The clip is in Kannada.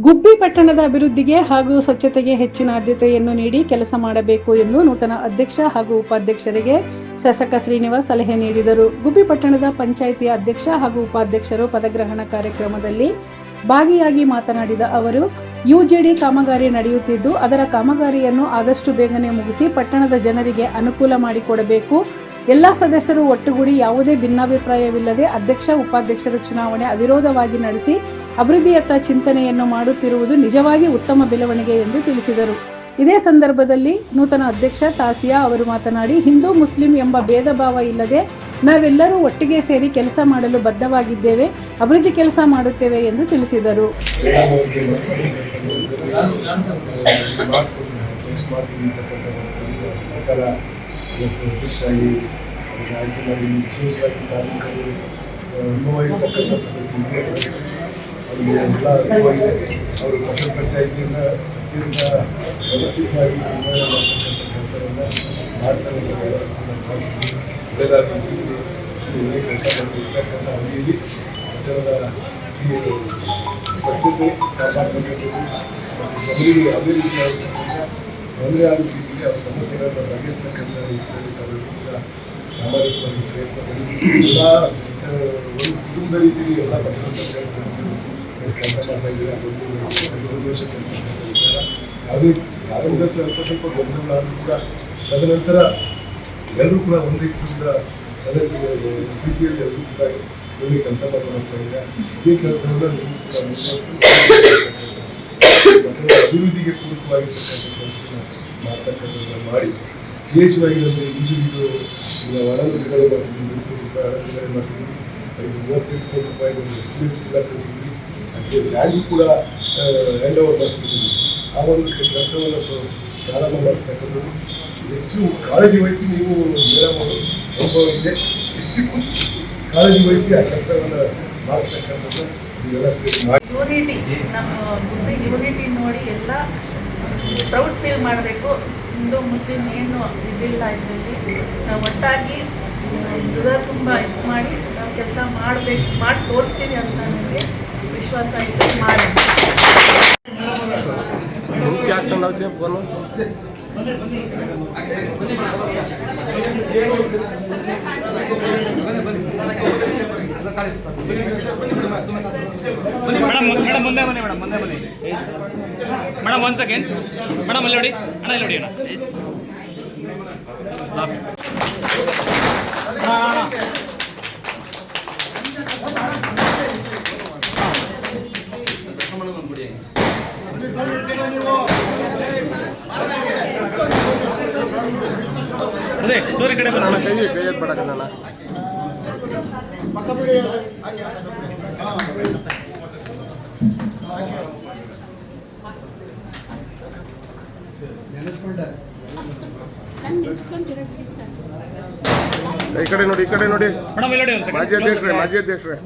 ಗುಬ್ಬಿ ಪಟ್ಟಣದ ಅಭಿವೃದ್ಧಿಗೆ ಹಾಗೂ ಸ್ವಚ್ಛತೆಗೆ ಹೆಚ್ಚಿನ ಆದ್ಯತೆಯನ್ನು ನೀಡಿ ಕೆಲಸ ಮಾಡಬೇಕು ಎಂದು ನೂತನ ಅಧ್ಯಕ್ಷ ಹಾಗೂ ಉಪಾಧ್ಯಕ್ಷರಿಗೆ ಶಾಸಕ ಶ್ರೀನಿವಾಸ್ ಸಲಹೆ ನೀಡಿದರು. ಗುಬ್ಬಿ ಪಟ್ಟಣದ ಪಂಚಾಯಿತಿಯ ಅಧ್ಯಕ್ಷ ಹಾಗೂ ಉಪಾಧ್ಯಕ್ಷರು ಪದಗ್ರಹಣ ಕಾರ್ಯಕ್ರಮದಲ್ಲಿ ಭಾಗಿಯಾಗಿ ಮಾತನಾಡಿದ ಅವರು, ಯುಜಿಡಿ ಕಾಮಗಾರಿ ನಡೆಯುತ್ತಿದ್ದು ಅದರ ಕಾಮಗಾರಿಯನ್ನು ಆದಷ್ಟು ಬೇಗನೆ ಮುಗಿಸಿ ಪಟ್ಟಣದ ಜನರಿಗೆ ಅನುಕೂಲ ಮಾಡಿಕೊಡಬೇಕು. ಎಲ್ಲಾ ಸದಸ್ಯರು ಒಟ್ಟುಗೂಡಿ ಯಾವುದೇ ಭಿನ್ನಾಭಿಪ್ರಾಯವಿಲ್ಲದೆ ಅಧ್ಯಕ್ಷ ಉಪಾಧ್ಯಕ್ಷರ ಚುನಾವಣೆ ಅವಿರೋಧವಾಗಿ ನಡೆಸಿ ಅಭಿವೃದ್ಧಿಯತ್ತ ಚಿಂತನೆಯನ್ನು ಮಾಡುತ್ತಿರುವುದು ನಿಜವಾಗಿ ಉತ್ತಮ ಬೆಳವಣಿಗೆ ಎಂದು ತಿಳಿಸಿದರು. ಇದೇ ಸಂದರ್ಭದಲ್ಲಿ ನೂತನ ಅಧ್ಯಕ್ಷ ತಾಸಿಯಾ ಅವರು ಮಾತನಾಡಿ, ಹಿಂದೂ ಮುಸ್ಲಿಂ ಎಂಬ ಭೇದ ಭಾವ ಇಲ್ಲದೆ ನಾವೆಲ್ಲರೂ ಒಟ್ಟಿಗೆ ಸೇರಿ ಕೆಲಸ ಮಾಡಲು ಬದ್ಧವಾಗಿದ್ದೇವೆ, ಅಭಿವೃದ್ಧಿ ಕೆಲಸ ಮಾಡುತ್ತೇವೆ ಎಂದು ತಿಳಿಸಿದರು. ಅಧ್ಯಕ್ಷರಾಗಿ ಆಯ್ಕೆ ಮಾಡಿ ವಿಶೇಷವಾಗಿ ಸಾರ್ವಜನಿಕರು ಅನುಭವ ಇರತಕ್ಕಂಥ ಸದಸ್ಯರು ಅವರಿಗೆ ಎಲ್ಲ ಅನುಭವವಿದೆ. ಅವರು ಪಟ್ಟಣ ಪಂಚಾಯಿತಿಯನ್ನು ಅತ್ಯಂತ ವ್ಯವಸ್ಥಿತವಾಗಿ ನಿರ್ವಹಣೆ ಮಾಡ್ತಕ್ಕಂಥ ಕೆಲಸವನ್ನು ಮಾಡ್ತಾರೆ. ಒಳ್ಳೆಯದಾಗಿ ಒಳ್ಳೆಯ ಕೆಲಸ ಮಾಡಿರ್ತಕ್ಕಂಥ ಅವಧಿಯಲ್ಲಿ ಪಟ್ಟಣದ ಈ ಸ್ವಚ್ಛತೆ ಕಾಪಾಡ್ತಕ್ಕಂಥದ್ದು ಮತ್ತು ಜನರಿಗೆ ಯಾವುದೇ ರೀತಿಯಾಗಿರ್ತಕ್ಕಂಥ ತೊಂದರೆ ಆದ ರೀತಿಯಲ್ಲಿ ಅವರ ಸಮಸ್ಯೆಗಳನ್ನು ಬಗೆಹರಿಸ್ತಕ್ಕಂಥ ರೀತಿಯಲ್ಲಿ ತಾವೆಲ್ಲರೂ ಕೂಡ ಪ್ರಾಮಾಣಿಕವಾಗಿ ಪ್ರಯತ್ನ ಮಾಡಿ ಎಲ್ಲ ಒಂದು ಕುಟುಂಬದ ರೀತಿಯಲ್ಲಿ ಎಲ್ಲ ಪಟ್ಟಣ ಪಂಚಾಯತ್ ಸದಸ್ಯರು ಕೆಲಸ ಮಾಡ್ತಾ ಇದ್ದಾರೆ. ಅದೊಂದು ಸಂತೋಷ ತಂದಂಥ ವಿಚಾರ. ಯಾವುದೇ ಪ್ರಾರಂಭದಲ್ಲಿ ಸ್ವಲ್ಪ ಗೊಂದಲಗಳಾದರೂ ಕೂಡ ತದನಂತರ ಎಲ್ಲರೂ ಕೂಡ ಒಂದು ರೀತಿಯಿಂದ ಸದಸ್ಯರು ರೀತಿಯಲ್ಲಿ ಎಲ್ಲರೂ ಕೂಡ ಒಳ್ಳೆ ಕೆಲಸ ಮಾಡ್ತಾ ಇದ್ದಾರೆ. ಇದೇ ಕೆಲಸವನ್ನು ಪಟ್ಟಣದ ಅಭಿವೃದ್ಧಿಗೆ ಪೂರಕವಾಗಿರ್ತಕ್ಕಂಥ ಕೆಲಸವನ್ನು ಮಾಡ್ತಕ್ಕಂಥದ್ದನ್ನು ಮಾಡಿ ವಿಶೇಷವಾಗಿ ನಮಗೆ ಇಂಜುರಿದು ಒಳಗೆ ಬಿಡುಗಡೆ ಮಾಡಿಸಿದ್ವಿ, ಬಿಡುಗಡೆ ಮಾಡಿಸಿದ್ವಿ. 35 ಕೋಟಿ ರೂಪಾಯಿ ಒಂದು ಎಸ್ಟಿಮೇಟ್ ಕೂಡ ಕಳಿಸಿದ್ವಿ. ಅದಕ್ಕೆ ಲ್ಯಾಂಡ್ ಕೂಡ ಹ್ಯಾಂಡ್ ಓವರ್ ಮಾಡಿಸ್ಬಿಟ್ಟಿದ್ವಿ. ಆ ಒಂದು ಕೆಲಸವನ್ನು ಪ್ರಾರಂಭ ಮಾಡಿಸ್ತಕ್ಕಂಥದ್ದು ಹೆಚ್ಚು ಕಾಳಜಿ ವಹಿಸಿ ನೀವು ಮೇಡಮ್ ಅನುಭವ ಇದೆ, ಹೆಚ್ಚು ಕಾಳಜಿ ವಹಿಸಿ ಆ ಕೆಲಸವನ್ನು ಮಾಡಿಸ್ತಕ್ಕಂಥದ್ದು ನೀವೆಲ್ಲ ಸೇರಿ ಮಾಡಿ ನಮ್ಮ ಗುಬ್ಬಿ ಯೂನಿಟಿ ನೋಡಿ ಎಲ್ಲ ಪ್ರೌಡ್ ಫೀಲ್ ಮಾಡಬೇಕು. ಹಿಂದೂ ಮುಸ್ಲಿಂ ಏನು ಇದಿಲ್ಲ, ಇದರಲ್ಲಿ ನಾವು ಒಟ್ಟಾಗಿ ಹೃದಯ ತುಂಬ ಇದು ಮಾಡಿ ನಾವು ಕೆಲಸ ಮಾಡಿ ತೋರಿಸ್ತೀವಿ ಅಂತ ನನಗೆ ವಿಶ್ವಾಸ ಇದೆ. ಮಾಡಿ ಮೇಡಮ್ ಮುಂದೆ ಬನ್ನಿ, ಮೇಡಮ್ ಮುಂದೆ ಬನ್ನಿ. ಎಸ್ ಮೇಡಮ್, 1 ಸೆಕೆಂಡ್ ಮೇಡಮ್, ಅಲ್ಲಿ ನೋಡಿ ಅಣ್ಣ, ಇಲ್ಲಿ ನೋಡಿ ಅಣ್ಣ. ಎಸ್ ಅದೇ ಚೋರಿ ಕಡೆ ಬರೋಣ. ಕೈ ಬೇಡಕಣ್ಣ. ಈ ಕಡೆ ನೋಡಿ, ಈ ಕಡೆ ನೋಡಿ. ಮೇಡಮ್, ಇಲ್ಲಿ ನೋಡಿ. ಮಾಜಿ ಅಧ್ಯಕ್ಷರೇ